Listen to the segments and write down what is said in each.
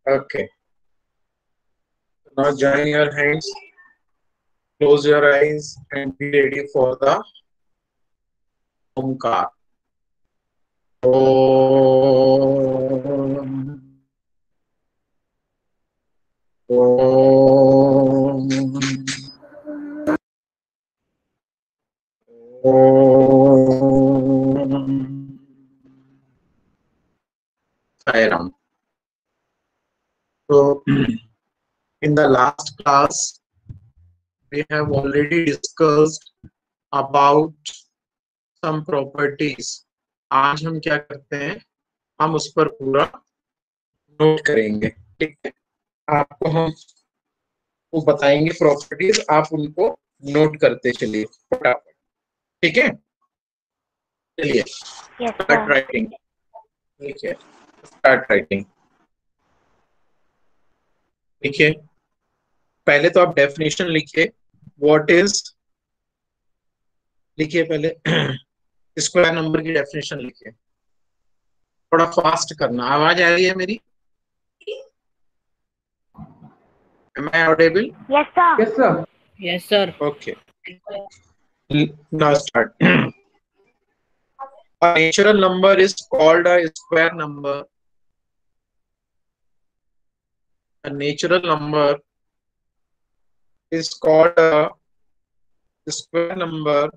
Okay. Now join your hands, close your eyes, and be ready for the Omkar. Om. Om. Om. Sai Ram. So, in the last class, we have already discussed about some properties. आज हम क्या करते हैं, हम उस पर पूरा note करेंगे. ठीक है, आपको हम वो बताएंगे प्रॉपर्टीज, आप उनको नोट करते चलिए फटाफट. ठीक है, चलिए स्टार्ट राइटिंग. ठीक है, स्टार्ट राइटिंग. देखिए, पहले तो आप डेफिनेशन लिखिए. व्हाट इज, लिखिए पहले स्क्वायर नंबर की डेफिनेशन लिखिए. थोड़ा फास्ट करना. आवाज आ रही है मेरी? Am I audible? Yes, sir. Yes, sir. Yes, sir. Okay. Now start. A natural number is called a square number. A natural number is called a square number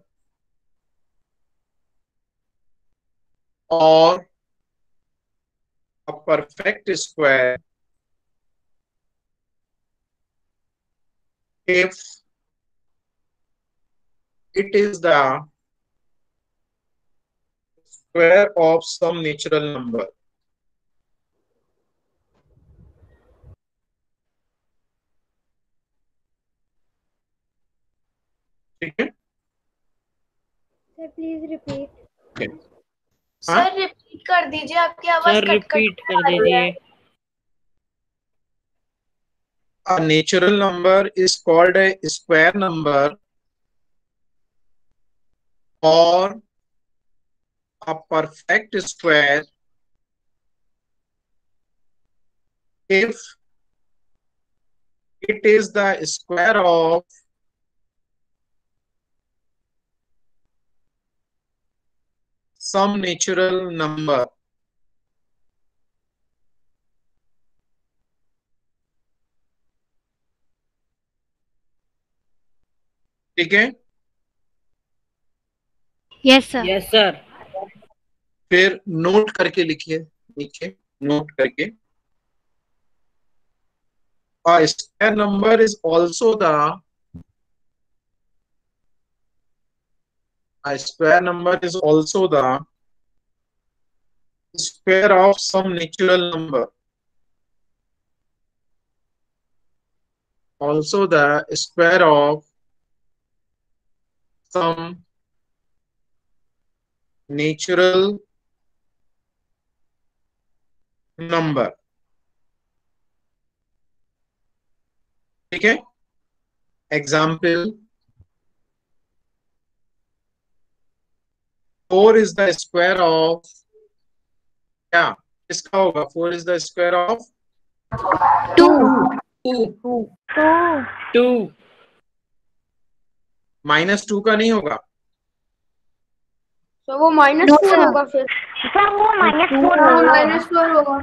or a perfect square if it is the square of some natural number. ठीक है, Sir, please repeat. okay. Sir repeat कर दीजिए, आपकी आवाज sir repeat कर दीजिए. A natural number is called a square number or a perfect square if it is the square of some natural number. ठीक है, Yes, sir. Yes, sir. फिर note करके लिखिए नीचे, नोट करके. A square number is also the square of some natural number. Also the square of some natural number. ठीक है, example 4 is the square of, क्या इसका होगा? 4 is the square of 2. 2. -2 का नहीं होगा. तो वो -4 होगा फिर. Sir, वो -4 -4 होगा.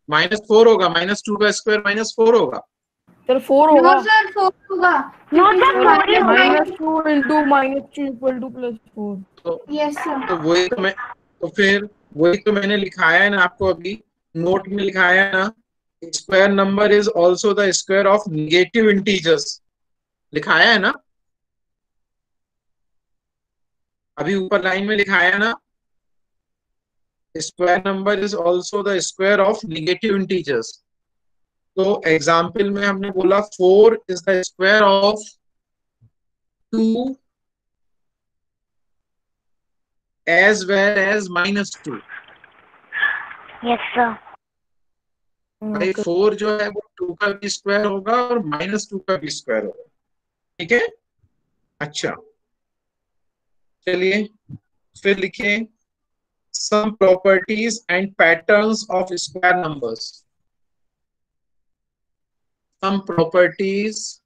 -4 होगा. -2 का स्क्वायर -4 होगा. Sir, 4 होगा. नो सर 4 होगा. No, sir, 4 ही होगा. -2 into -2 equal to +4. Yes sir. तो वही तो मैं, तो फिर वही तो मैंने लिखाया है ना आपको, अभी नोट में लिखाया है ना. Square number is also the square of negative integers, लिखाया है ना, अभी ऊपर लाइन में लिखाया है ना. Square number is also the square of negative integers. तो एग्जाम्पल में हमने बोला 4 is the square of 2 as well as -2. Yes, sir. भाई 4 जो है वो 2 का भी स्क्वायर होगा और -2 का भी स्क्वायर होगा. ठीक है, अच्छा चलिए फिर लिखें some properties and patterns of square numbers. some properties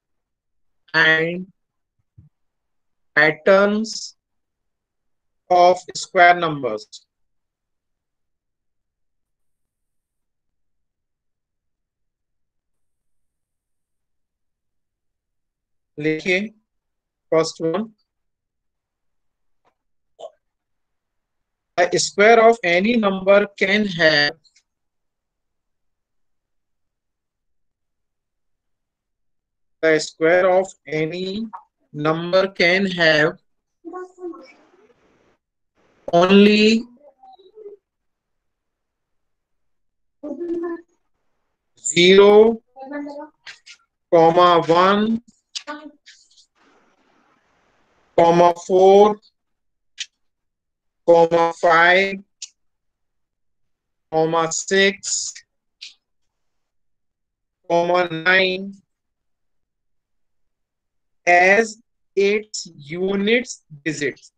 and patterns of square numbers. लिखिए first one. A square of any number can have the square of any number can have only 0, 1, 4, 5, 6, 9 as its units digits.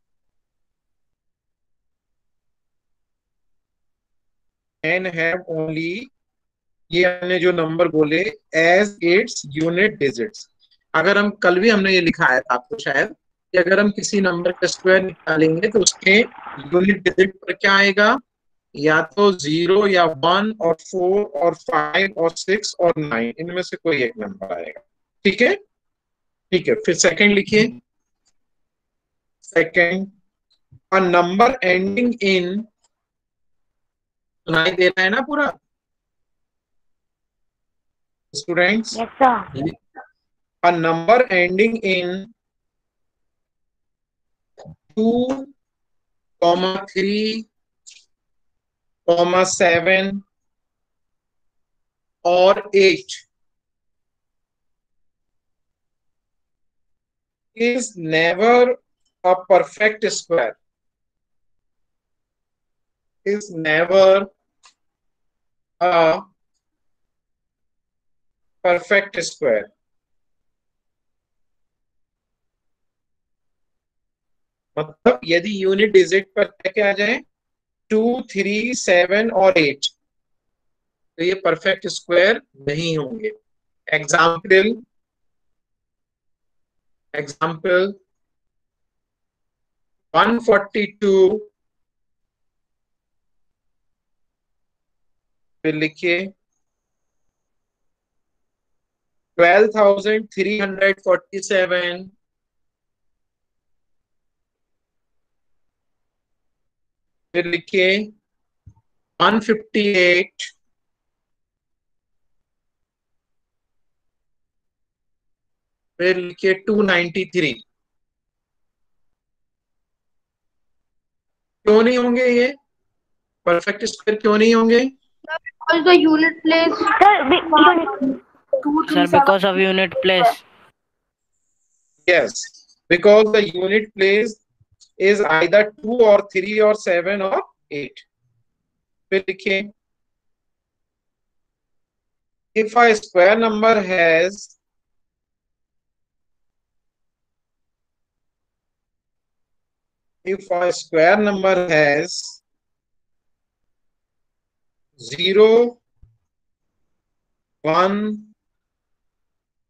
Can have only, ये हमने जो number बोले as its unit digits. अगर हम कल भी हमने ये लिखा है आपको शायद कि अगर हम किसी नंबर का स्क्वायर निकालेंगे तो उसके यूनिट डिजिट पर क्या आएगा, या तो 0 या 1 और 4 और 5 और 6 और 9, इनमें से कोई एक नंबर आएगा. ठीक है, ठीक है. फिर सेकंड लिखिए. Second, a number ending in, सुनाई दे रहा है ना पूरा students? Yes, sir. A number ending in 2, 3, 7 or 8 is never a perfect square. Is never a perfect square. मतलब यदि यूनिट डिजिट पर क्या आ जाए 2, 3, 7 और 8 तो ये परफेक्ट स्क्वायर नहीं होंगे. एग्जाम्पल 142, फिर लिखिए 12,347, फिर लिखिए 158, फिर लिखिए 293. क्यों नहीं होंगे ये परफेक्ट स्क्वायर, क्यों नहीं होंगे? Because the unit place. Sir, Sir, because of unit place. Yes, because the unit place is either 2 or 3 or 7 or 8. फिर लिखिए if a square number has if a square number has 0, 1,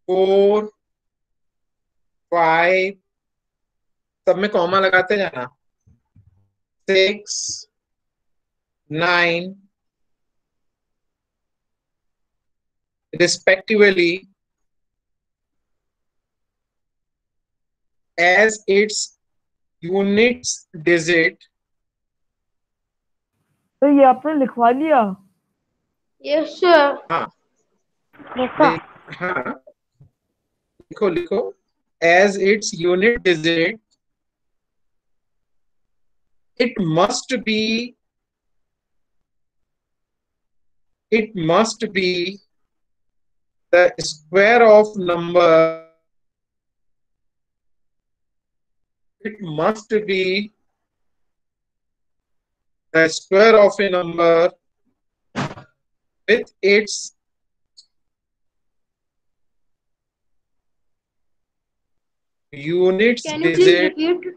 4, 5, सब में comma लगाते जाना, 6, 9 respectively as its units digit. तो ये आपने लिखवा लिया? Yes, sir. हाँ yes, sir. हाँ लिखो लिखो as its unit digit it must be the square of number, it must be the square of a number with its units Can you please digit. repeat?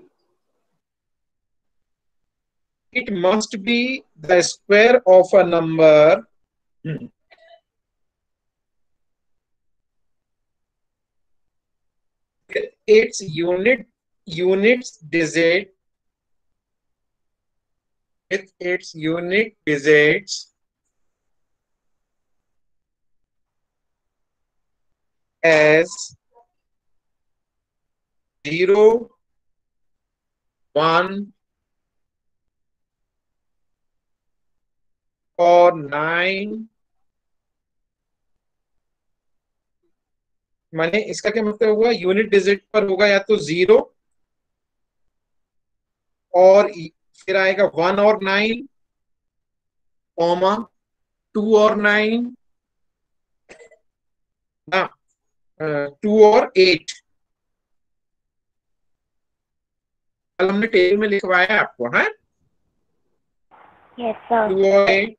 It must be the square of a number its units digit with its unit digits as 0, 1 और 9। माने इसका क्या मतलब हुआ, unit digit पर होगा या तो 0 और फिर आएगा 1 और 9, कॉमा 2 और 9 ना, 2 और 8। कल हमने टेबल में लिखवाया आपको, हाँ, यस सर। 2 और 8।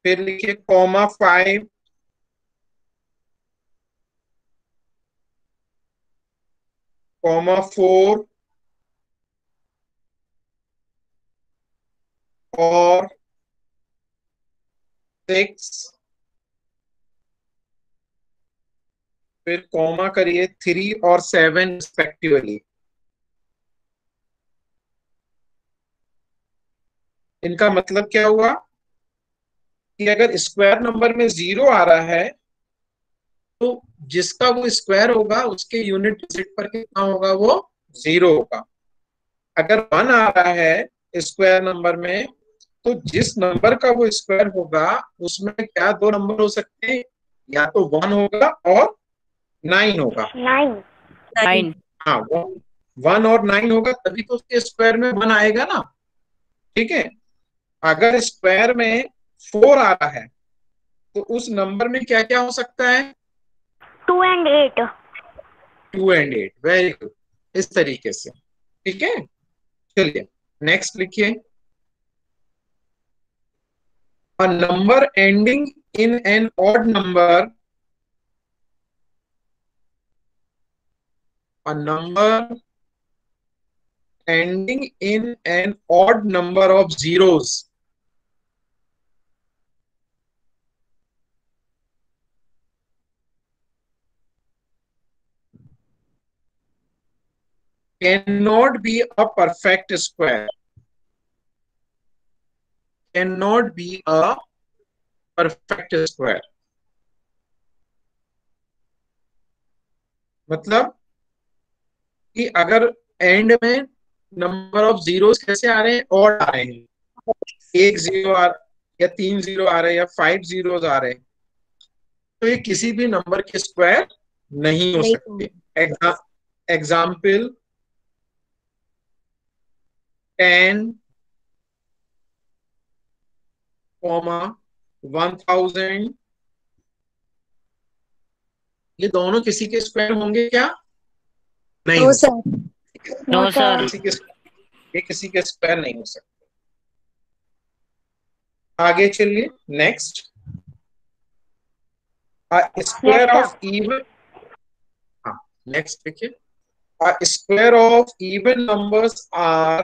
फिर लिखिए कॉमा 5, कॉमा 4 और 6। फिर कॉमा करिए 3 और 7 रिस्पेक्टिवली। इनका मतलब क्या हुआ कि अगर स्क्वायर नंबर में 0 आ रहा है तो जिसका वो स्क्वायर होगा उसके यूनिट डिजिट पर कितना होगा, वो 0 होगा। अगर 1 आ रहा है स्क्वायर नंबर में तो जिस नंबर का वो स्क्वायर होगा उसमें क्या दो नंबर हो सकते हैं, या तो 1 होगा और 9 होगा। 9। 9। हाँ, वो 1 और 9 होगा तभी तो उसके स्क्वायर में 1 आएगा ना। ठीक है, अगर स्क्वायर में 4 आ रहा है तो उस नंबर में क्या क्या हो सकता है, 2 and 8। 2 and 8। वेरी गुड, इस तरीके से। ठीक है, चलिए नेक्स्ट लिखिए। A number ending in an odd number, a number ending in an odd number of zeros cannot be a perfect square, cannot be a perfect square। मतलब कि अगर एंड में नंबर ऑफ जीरोस कैसे आ रहे हैं, odd आ रहे हैं, एक जीरो आ या 3 जीरो आ रहे हैं या 5 जीरोस आ रहे हैं, तो ये किसी भी नंबर के स्क्वायर नहीं हो सकते। एग्जाम्पल 10, 1000, ये दोनों किसी के स्क्वायर होंगे क्या, नहीं हो सकते। No sir. किसी के, ये किसी के स्क्वायर नहीं हो सकते। आगे चलिए next. Square Yes, of even, हाँ नेक्स्ट देखिए। Square of even numbers are,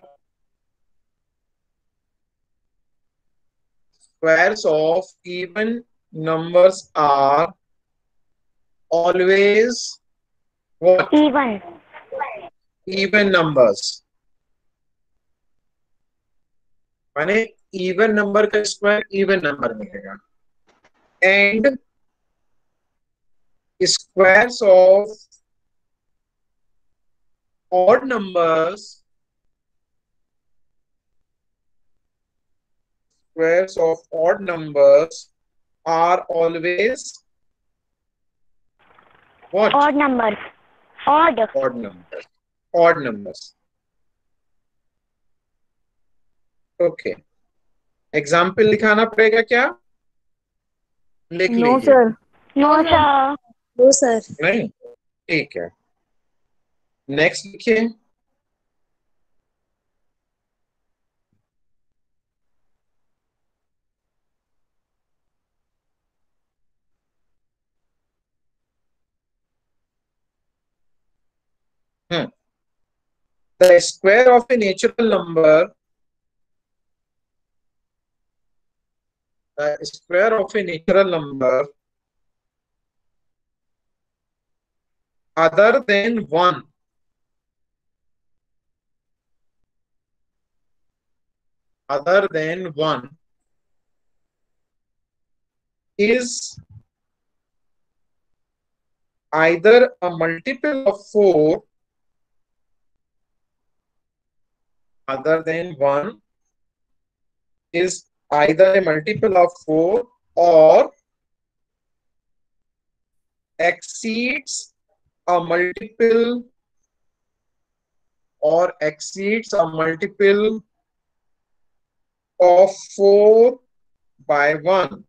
squares of even numbers are always what, even. even numbers। माने इवन नंबर का स्क्वायर इवन नंबर मिलेगा, and squares of odd numbers, squares of odd numbers are always what, Odd numbers. Odd. odd numbers, odd numbers। Okay, example लिखाना पड़ेगा क्या, लिख नो लीजिए। Sir. No, sir. No sir. नहीं, ठीक है, नेक्स्ट लिखिए। The square of a natural number, the square of a natural number other than 1, other than 1 is either a multiple of 4, other than 1 is either a multiple of 4 or exceeds a multiple of 4 by 1.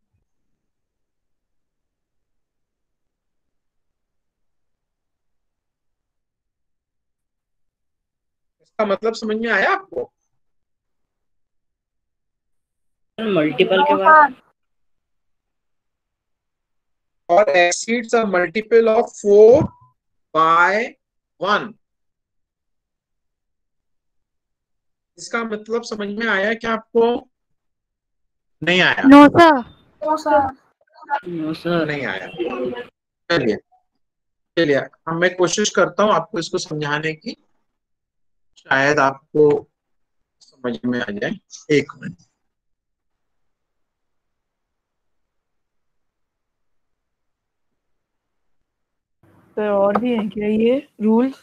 इसका मतलब समझ में आया आपको? Multiple के बाद और exceeds a multiple of 4 by 1. इसका मतलब समझ में आया क्या आपको? नहीं आया? No sir. No sir. नहीं आया। चलिए चलिए, अब मैं कोशिश करता हूँ आपको इसको समझाने की, शायद आपको समझ में आ जाए। एक मिनट। सर और भी हैं क्या ये रूल्स?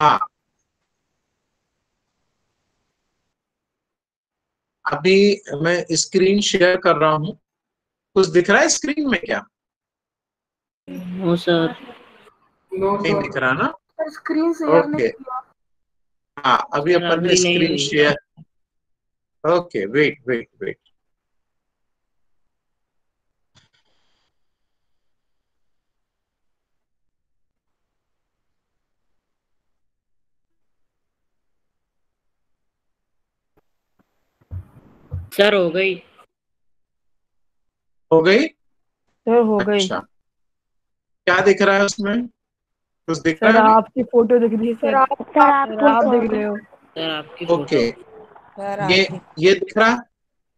हाँ, अभी मैं स्क्रीन शेयर कर रहा हूँ। कुछ दिख रहा है स्क्रीन में क्या? No sir. नहीं दिख रहा ना? स्क्रीन शेयर ओके, हाँ अभी सर, अपन ने अभी नहीं स्क्रीन हुई। Share. Okay, wait wait wait. Sir हो गई। हो गई? सर हो गई। अच्छा, क्या दिख रहा है उसमें? कुछ दिख सर रहा है? आपकी फोटो दिख रही है सर। सर सर आपकी आप दिख रहे हो। सर आपकी ओके, फोटो। ये दिख रहा?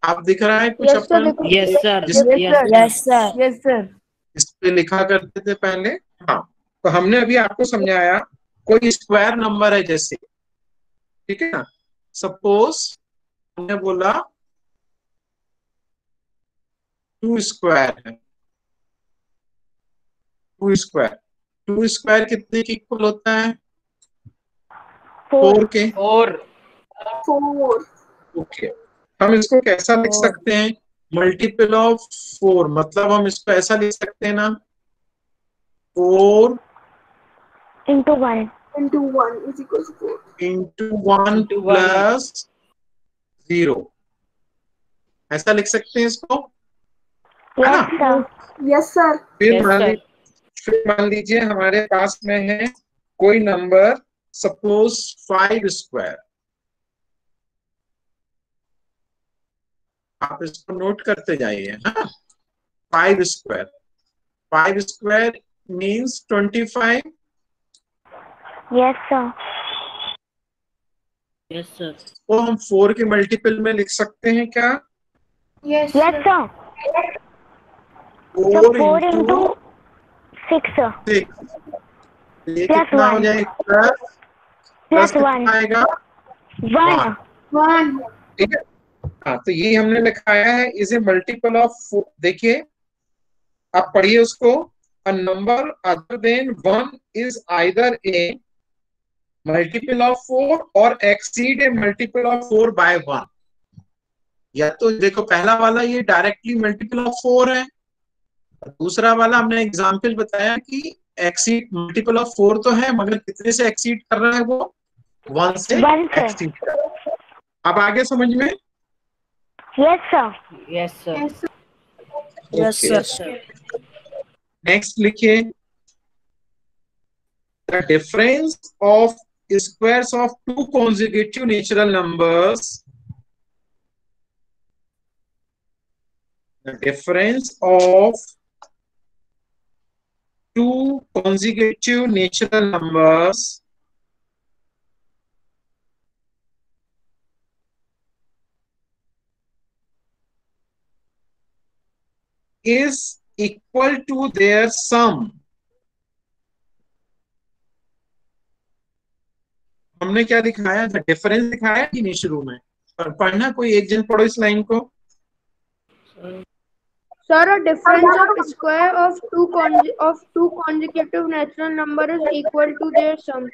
आप दिख रहा है कुछ? यस सर, अपन देखो। Yes sir. जिस यस सर। Yes sir. इस पे लिखा करते थे पहले। हाँ, तो हमने अभी आपको समझाया, कोई स्क्वायर नंबर है जैसे, ठीक है ना? सपोज हमने बोला 2 स्क्वायर है। 2 स्क्वायर, 2 स्क्वायर कितने के इक्वल होता है? 4 के। 4। ओके, हम इसको कैसा लिख सकते हैं? मल्टीपल ऑफ 4, मतलब हम इसको ऐसा लिख सकते हैं ना, 4 into 1. into 1 is equal to 4. Into 1 Into 1. Plus 0, ऐसा लिख सकते हैं इसको, है ना? Yes sir. Yes sir. फिर मान लीजिए हमारे पास में है कोई नंबर, सपोज 5 स्क्वायर। आप इसको नोट करते जाइए। हाँ, 5 square, 5 square means 25। Yes sir. Yes sir. तो हम 4 के मल्टीपल में लिख सकते हैं क्या? Yes Yes sir. sir. So 4 4 into into 6 sir. 6, ये Plus कितना हो 1. जाएगा? प्लस Plus कितना 1. आएगा? 1. 1. ठीक है। हाँ, तो ये हमने लिखाया है इज ए मल्टीपल ऑफ 4। देखिए, आप पढ़िए उसको। A number other than 1 is either a multiple of 4 और exceed a multiple of 4 by 1। या तो देखो, पहला वाला ये डायरेक्टली मल्टीपल ऑफ 4 है, दूसरा वाला हमने एग्जांपल बताया कि एक्सीड मल्टीपल ऑफ 4 तो है, मगर कितने से एक्सीड कर रहा है? वो 1 से 1 से. एक्सीड कर रहा है। अब आगे समझ में? Yes sir. Yes sir. Yes sir. Yes sir. Next लिखिए, the difference of squares of 2 consecutive natural numbers, the difference of 2 consecutive natural numbers is equal to their sum. हमने क्या दिखाया, द डिफरेंस दिखाया कि नहीं शुरू में? पढ़ना, कोई एक जन पढ़ो इस लाइन को। Sir, a difference of square of two consecutive natural number is equal to their sum.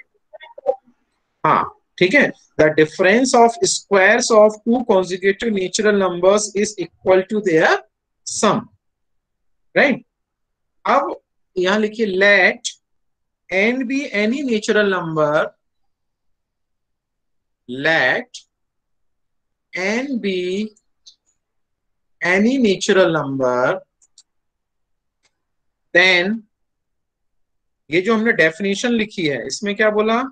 हाँ ठीक है, the difference of squares of two consecutive natural numbers is equal to their sum, right. अब यहां लिखिए let n be any natural number, let n be any natural number, then ये जो हमने definition लिखी है इसमें क्या बोला,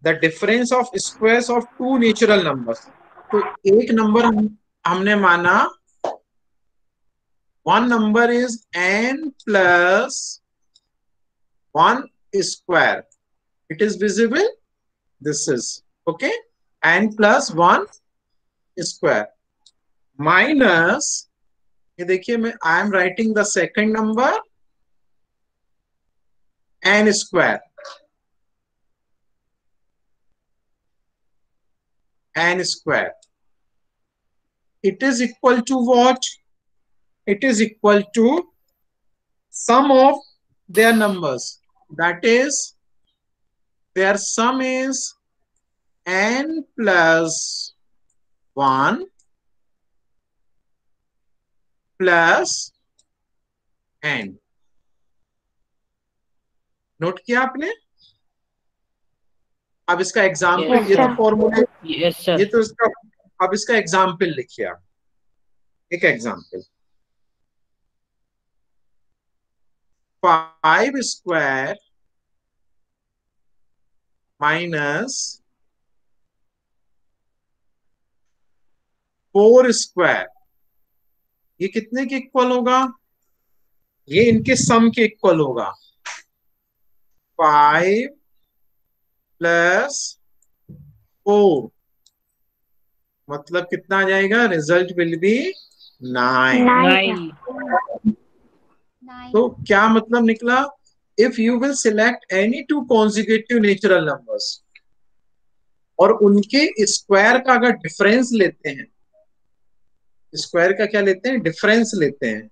the difference of squares of two natural numbers. तो एक नंबर हमने माना, one number is n plus one square, it is visible, this is okay, n plus one square minus, ये देखिए मैं I am writing the second number n square, n square, it is equal to what? It is equal to sum of their numbers, that is their sum is n plus 1 plus n। Note किया आपने? अब इसका example, Yes, ये तो sir. फॉर्मूले, Yes, sir. ये तो इसका, अब इसका एग्जाम्पल लिखिए आप, एक एग्जाम्पल, 5 स्क्वायर माइनस 4 स्क्वायर, ये कितने के इक्वल होगा? ये इनके सम के इक्वल होगा, 5 प्लस 4, मतलब कितना आ जाएगा? Result will be 9। 9. तो क्या मतलब निकला? If you will select any two consecutive natural numbers और उनके स्क्वायर का अगर डिफरेंस लेते हैं, स्क्वायर का क्या लेते हैं? डिफरेंस लेते हैं।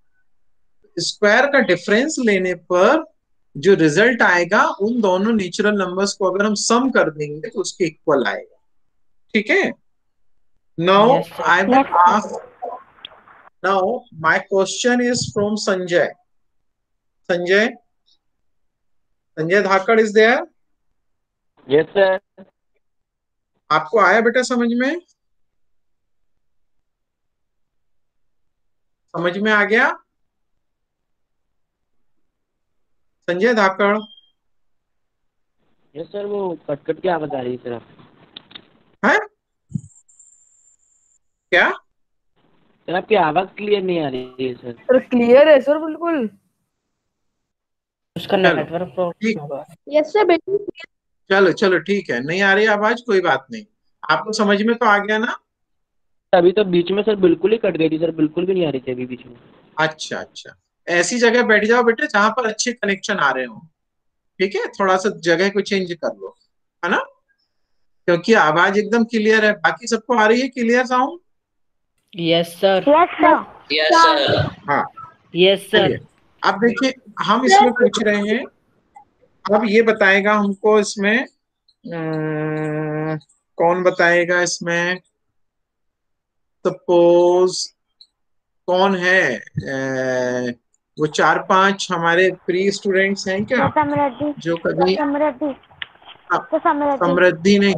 स्क्वायर का डिफरेंस लेने पर जो रिजल्ट आएगा उन दोनों नेचुरल नंबर्स को अगर हम सम कर देंगे तो उसके इक्वल आएगा, ठीक है। Now Yes, sir. I will ask, now my question is from Sanjay. Sanjay, Sanjay Dhakad is there? Yes sir. आपको आया बेटा समझ में? समझ में आ गया? संजय धाकड़, यस सर, वो कट कट के आवाज आ रही है सर। है क्या? सर आपकी आवाज क्लियर नहीं आ रही है सर। सर क्लियर है सर बिल्कुल। उसका चलो, नेटवर्क ठीक। प्रॉब्लम होगा। Yes, sir. बिल्कुल। चलो चलो ठीक है, नहीं आ रही आवाज, कोई बात नहीं, आपको समझ में तो आ गया ना? अभी तो बीच में सर बिल्कुल ही कट गई थी सर, बिल्कुल भी नहीं आ रही थी अभी बीच में। अच्छा अच्छा, ऐसी जगह बैठ जाओ बेटे जहां पर अच्छे कनेक्शन आ रहे हो, ठीक है, थोड़ा सा जगह को चेंज कर लो, है ना, क्योंकि आवाज एकदम क्लियर है। बाकी सबको आ रही है clear sound? Yes, sir. Yes, sir. हाँ Yes, sir. चलिए, अब देखिए हम इसमें पूछ रहे हैं, अब ये बताएगा हमको इसमें, कौन बताएगा इसमें? सपोज कौन है? वो 4-5 हमारे प्री स्टूडेंट्स हैं क्या, समृद्धि। जो कभी, समृद्धि। तो समृद्धि। समृद्धि नहीं,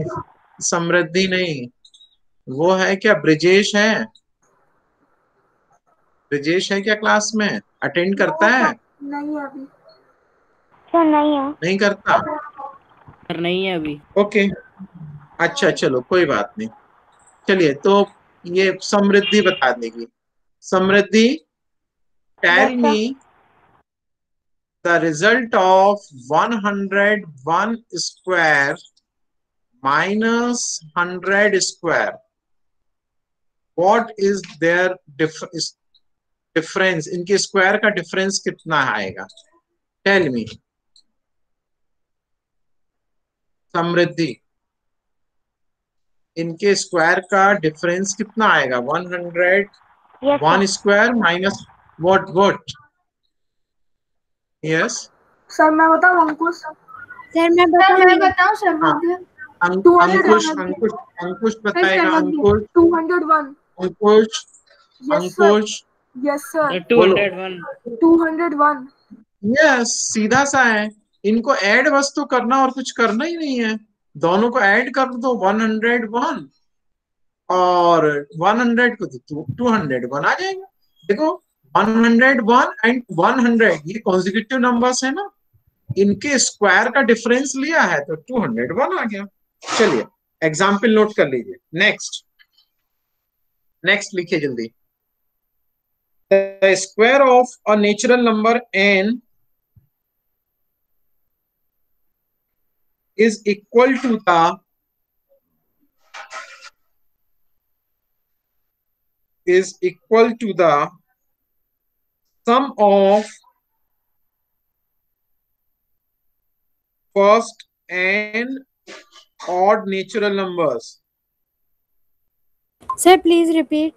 समृद्धि नहीं, वो है क्या? ब्रिजेश है? ब्रिजेश है क्या क्लास में? अटेंड करता है? नहीं अभी। सर नहीं है। नहीं करता? सर नहीं है अभी। ओके, अच्छा चलो कोई बात नहीं। चलिए तो ये समृद्धि बता देगी। Samriddhi, tell Yes, sir. Me the result of 101 square minus 100 square, what is there difference? इनके स्क्वायर का डिफरेंस कितना आएगा? Tell me. समृद्धि, इनके स्क्वायर का डिफरेंस कितना आएगा? 100 Yes, 1 sir. Square minus what? Yes sir मैं बताऊं अंकुश? सर मैं मैं बताऊं सर? हाँ, 200 अंकुश बताएगा। अंकुश 201. अंकुश Yes sir. अंकुश Yes sir. 201. 201. यस, सीधा सा है। इनको ऐड बस तो करना और कुछ करना ही नहीं है। दोनों को ऐड कर दो, 101 और 100 को तो 201 आ जाएगा। देखो 101 एंड 100 ये कॉन्जिक्यूटिव नंबर्स है ना, इनके स्क्वायर का डिफरेंस लिया है तो 201 आ गया। चलिए एग्जाम्पल नोट कर लीजिए। नेक्स्ट लिखिए जल्दी। The square of a natural number n is equal to the sum of first and odd natural numbers. Sir, please repeat.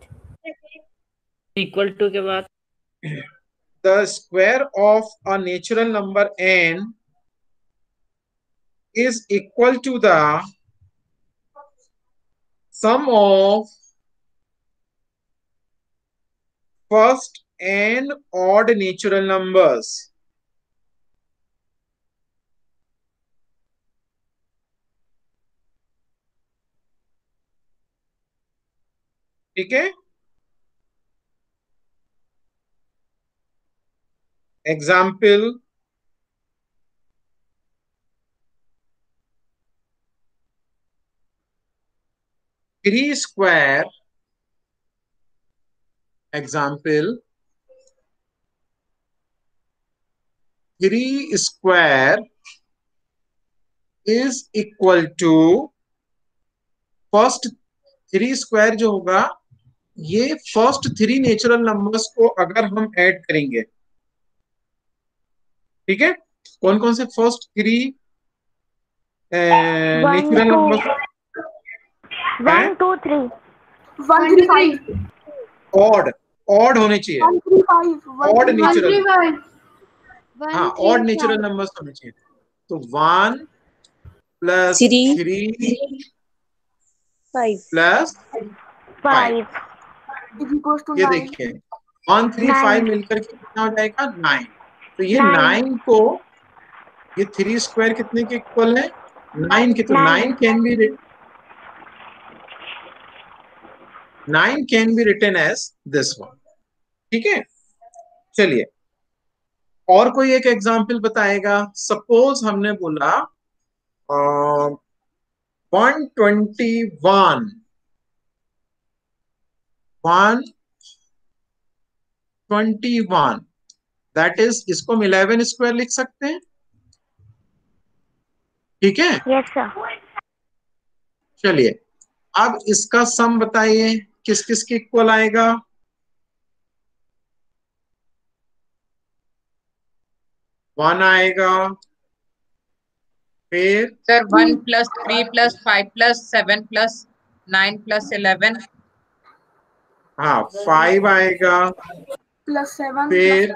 Equal to के बाद The square of a natural number n is equal to the sum of first and odd natural numbers. ठीक है? Example, three square, example 3 square is equal to first 3 square जो होगा ये first 3 natural numbers को अगर हम add करेंगे, ठीक है? कौन कौन से फर्स्ट 3 नेचुरल नंबर्स? 1, 2, 3. 135. ऑड होने चाहिए। 135. Odd natural, 135. हाँ ऑड नेचुरल नंबर्स होने चाहिए। तो 1 प्लस 3 प्लस 5, 5. ये देखिए 1 3 5 मिलकर के कितना हो जाएगा? 9। तो ये 9 को, ये 3 स्क्वायर कितने के इक्वल है? 9 के। तो 9 can be written as this one. ठीक है? चलिए और कोई एक एग्जांपल बताएगा। सपोज हमने बोला 121 दैट इज, इसको हम 11 स्क्वायर लिख सकते हैं। ठीक है? Yes, sir. चलिए अब इसका सम बताइए किस किस के इक्वल आएगा? 1 आएगा, फिर सर 1 + 3 + 5 + 7 + 9 + 11। हाँ 5 आएगा, +7 फिर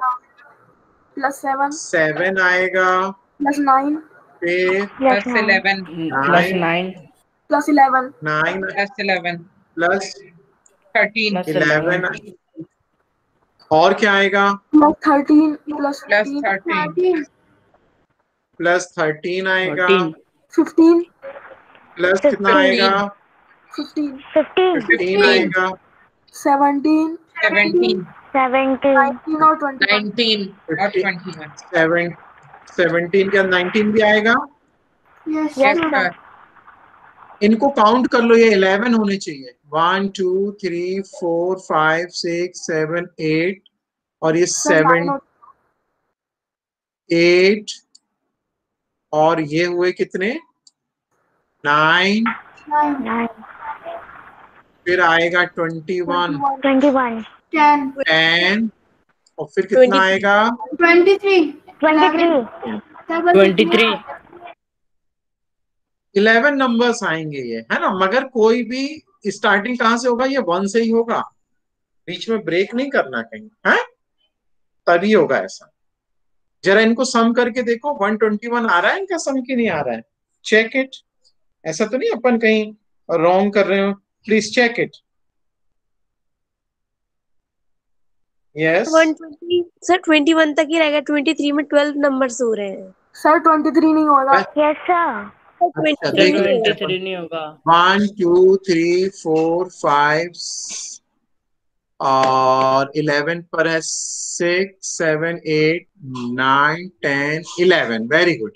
+7 7 आएगा, +9 फिर +11 +9 +11 9 +11 प्लस 13 11 और क्या आएगा? +13 +13 प्लस 13 आएगा, 15 प्लस कितना आएगा? 15 15 आएगा, 17 17 19 और 21 19 और 21। 17 क्या 19 भी आएगा? Yes yes sir. इनको काउंट कर लो, ये 11 होने चाहिए। 1 2 3 4 5 6 7 8 और ये 7 8 और ये हुए कितने? 9, 9. फिर आएगा 21 21. 10 और फिर कितना आएगा? 23 23. 23 11 नंबर्स आएंगे ये, है ना। मगर कोई भी स्टार्टिंग कहाँ से होगा, ये 1 से ही होगा, बीच में ब्रेक नहीं करना कहीं, है, तभी होगा ऐसा। जरा इनको सम करके देखो, 121 आ रहा है इनका सम की नहीं आ रहा है, चेक इट। ऐसा तो नहीं अपन कहीं रॉन्ग कर रहे हो, please check it. Yes 120 sir 21 तक ही रहेगा, 23 में 12 नंबर्स हो रहे हैं। सर 23 नहीं होगा। Yes sir. अच्छा, 23 देखिए नहीं होगा। 23 नहीं होगा। 1 2 3 4 5 और 11 पर है 6 7 8 9 10 11, वेरी गुड।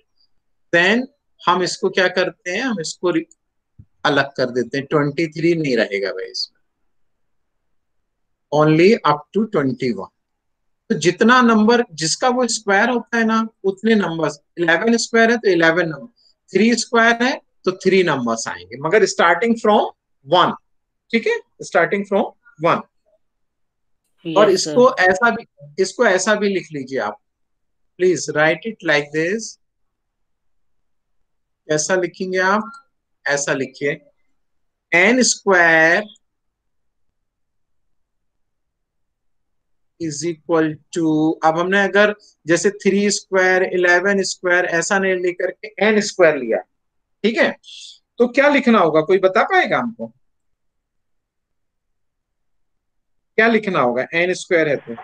देन हम इसको क्या करते हैं, हम इसको अलग कर देते हैं, 23 नहीं रहेगा भाई इसमें, ओनली अप टू 21। तो जितना नंबर जिसका वो स्क्वायर होता है ना, उतने नंबर्स, 11 स्क्वायर है तो 11 नंबर, 3 स्क्वायर है तो 3 नंबर्स आएंगे, मगर स्टार्टिंग फ्रॉम 1, ठीक है, स्टार्टिंग फ्रॉम 1। और यस सर। इसको ऐसा भी लिख लीजिए आप, please write it like this. कैसा लिखेंगे आप, ऐसा लिखिए, n square is equal to, अब हमने अगर जैसे 3 स्क्वायर 11 स्क्वायर ऐसा नहीं लेकर के n स्क्वायर लिया, ठीक है, तो क्या लिखना होगा, कोई बता पाएगा हमको, क्या लिखना होगा, n स्क्वायर है तो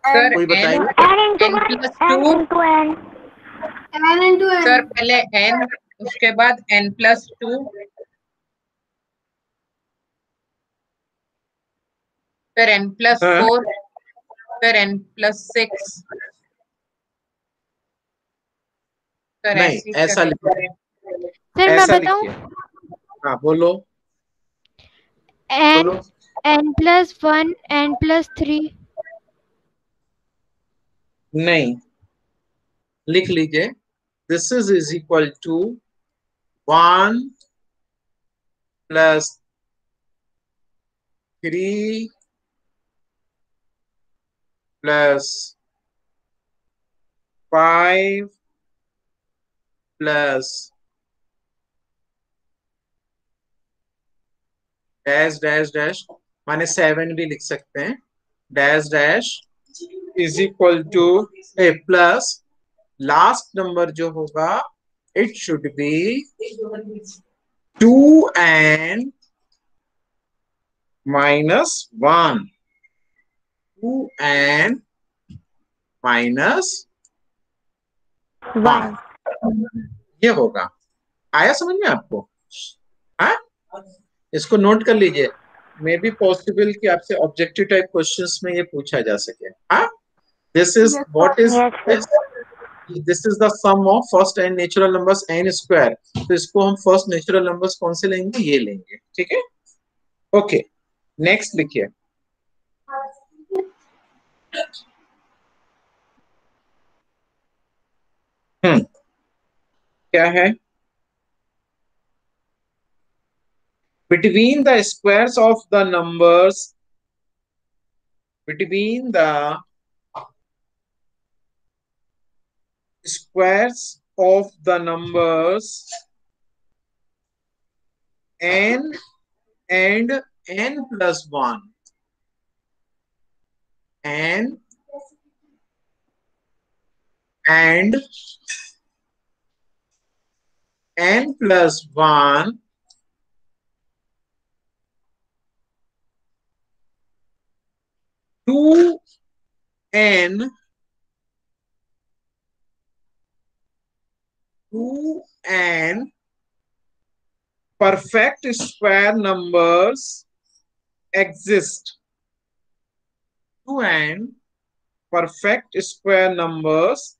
सर कोई n बताइए। n n into plus 2 n। n into n। Sir पहले n, उसके बाद n plus 2, फिर n plus हाँ। 4, फिर n plus 6, सर नहीं, ऐसे ही ऐसा चलेगा। लिखिए, सर मैं ऐसा बताऊं, लिखिए। हाँ बोलो n बोलो। n+1 n+3। नहीं, लिख लीजिए, this is equal to 1 plus 3 plus 5 plus dash dash dash, माने 7 भी लिख सकते हैं, dash dash is equal to a plus last number जो होगा it should be 2n minus 1, 2n minus 1, ये होगा। आया समझ में आपको, हाँ, इसको नोट कर लीजिए, मे बी पॉसिबल कि आपसे ऑब्जेक्टिव टाइप क्वेश्चंस में ये पूछा जा सके। हाँ, this is what is this is the sum of first and natural numbers n square, तो इसको हम फर्स्ट नेचुरल नंबर्स कौन से लेंगे, ये लेंगे, ठीक है। ओके, नेक्स्ट लिखिए। क्या है, between the squares of the numbers, between the squares of the numbers n and n plus 1, n and n plus 1 2n 2n perfect square numbers exist, 2n perfect square numbers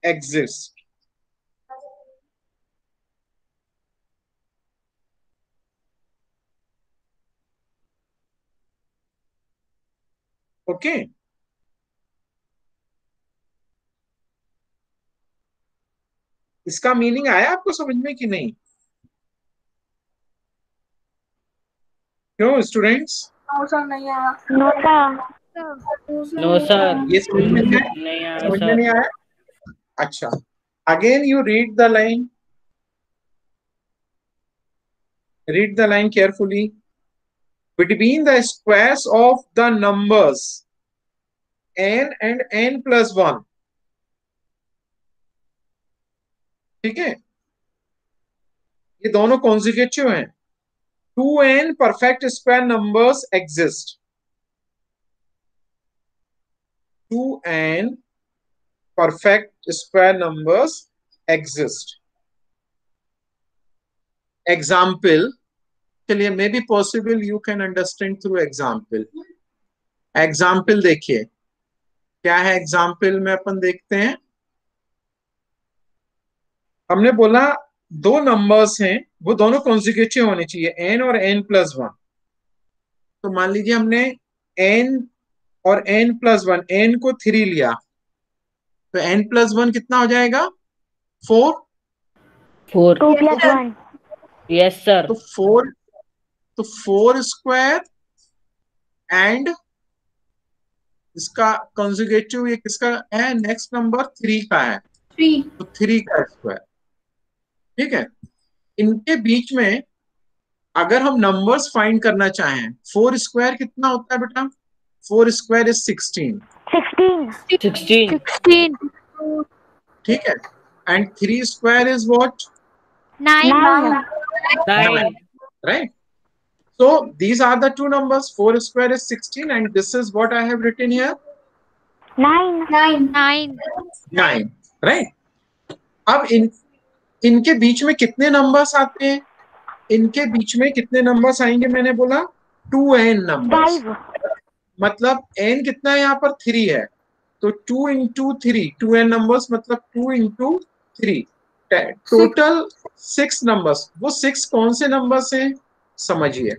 exist. Okay, इसका meaning आया आपको समझ में कि नहीं, क्यों students? No sir नहीं आया। No sir. नो सर, ये समझ में नहीं आया, नहीं आया समझ में सर। नहीं आया, अच्छा Again, you read the line. Read the line carefully. Between the squares of the numbers n and n plus 1. ठीक है, ये दोनों कॉन्जिक्यूटिव हैं. 2n perfect square numbers exist. 2n perfect square numbers exist. Example, चलिए, may be possible you can understand through example. Example देखिए, क्या है example में अपन देखते हैं. हमने बोला दो नंबर्स हैं, वो दोनों कॉन्जिक्यूटिव होने चाहिए, n और n प्लस 1. तो मान लीजिए हमने n और n प्लस 1, n को 3 लिया, तो n प्लस 1 कितना हो जाएगा? 4. 4. 2 plus 1. Yes sir. तो 4 स्क्वायर एंड इसका कॉन्जुगेटिव ये किसका है? नेक्स्ट नंबर 3 का है. 3. तो 3 का स्क्वायर. ठीक है, इनके बीच में अगर हम नंबर्स फाइंड करना चाहें, 4 स्क्वायर कितना होता है बेटा? 4 स्क्वायर इज 16. 16. ठीक है, and 3 square is what? 9. 9. Right? So these are the two numbers. 4 square is 16 and this is what I have written here. 9. 9. Right? अब इनके बीच में कितने नंबर्स आते हैं? इनके बीच में कितने नंबर्स आएंगे? मैंने बोला 2n नंबर्स. 5. मतलब n कितना है यहाँ पर? 3 है. तो 2 into 3, 2n नंबर्स मतलब 2 into 3. Total 6 numbers. वो 6 कौन से नंबर्स हैं समझिए.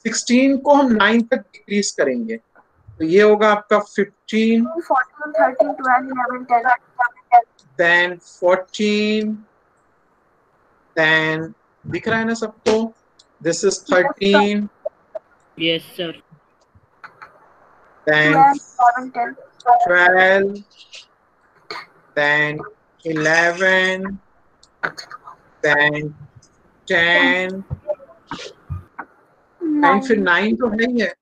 16 को हम 9 तक डिक्रीज करेंगे, तो ये होगा आपका 15, 14, 13, 12, 11, 10. then 14, then दिख रहा है ना सबको? This is 13, yes sir. then 11, 10. 12, then 11, then 10 and फिर 9 तो है ही है.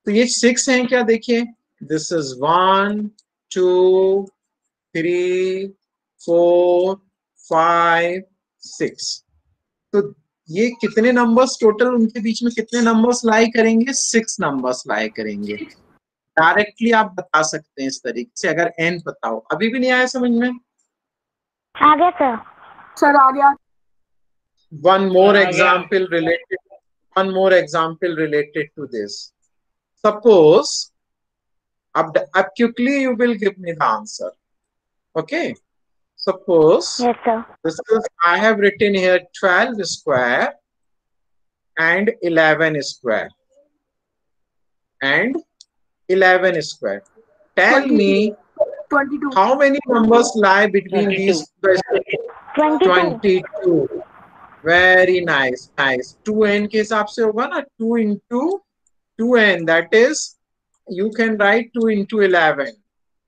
तो ये 6 हैं क्या? देखिए, दिस इज 1, 2, 3, 4, 5, 6. तो ये कितने नंबर्स टोटल, उनके बीच में कितने नंबर्स लाई करेंगे? 6 नंबर्स लाई करेंगे. डायरेक्टली आप बता सकते हैं इस तरीके से, अगर n पता हो. अभी भी नहीं आया समझ में? आ गया सर. सर आ गया. One more example related to this. Suppose, अब quickly you will give me the answer. Okay. Suppose Yes sir. this is, I have written here 12 square and 11 square and 11 square. Tell me 22. how many numbers lie between 22. these 22. 22. Very nice. 2n के हिसाब से होगा ना, 2 into 2n, that is you can write 2 into 11.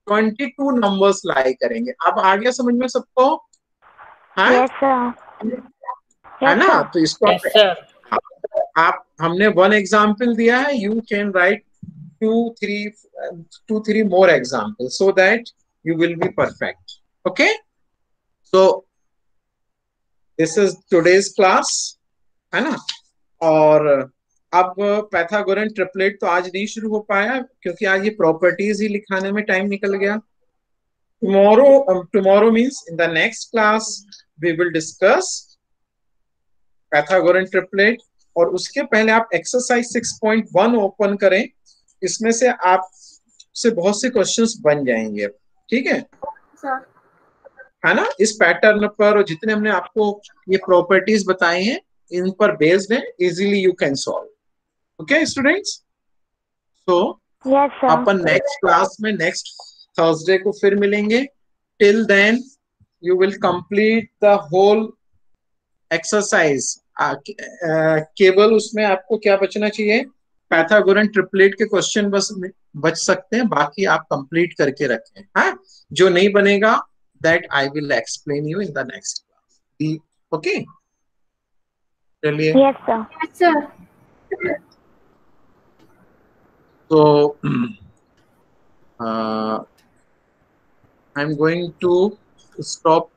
22 numbers लाई करेंगे. अब आ गया समझ में सबको? हाँ, Yes sir. है ना? तो इसको यस सर. आप हमने 1 एग्जाम्पल दिया है, you can write 2-3 more examples so that you will be perfect. Okay, so this is today's class, है ना? और अब पैथागोरन ट्रिपलेट तो आज नहीं शुरू हो पाया क्योंकि आज ये प्रॉपर्टीज ही लिखाने में टाइम निकल गया. tomorrow means in the next class we will discuss Pythagorean triplet. और उसके पहले आप एक्सरसाइज 6.1 ओपन करें, इसमें से आप से बहुत से क्वेश्चंस बन जाएंगे. ठीक है, है ना? इस पैटर्न पर और जितने हमने आपको ये प्रॉपर्टीज बताई हैं, इन पर बेस्ड है, easily you can solve. Okay students, so Yes sir. अपन नेक्स्ट क्लास में नेक्स्ट थर्सडे को फिर मिलेंगे. Till then you will complete the whole exercise. केवल उसमें आपको क्या बचना चाहिए? पैथागोरन ट्रिपलेट के क्वेश्चन बस बच सकते हैं, बाकी आप कंप्लीट करके रखें. हाँ, जो नहीं बनेगा that I will explain you in the next class. Okay? चलिए. Yes, sir. Yes, sir. So I'm going to stop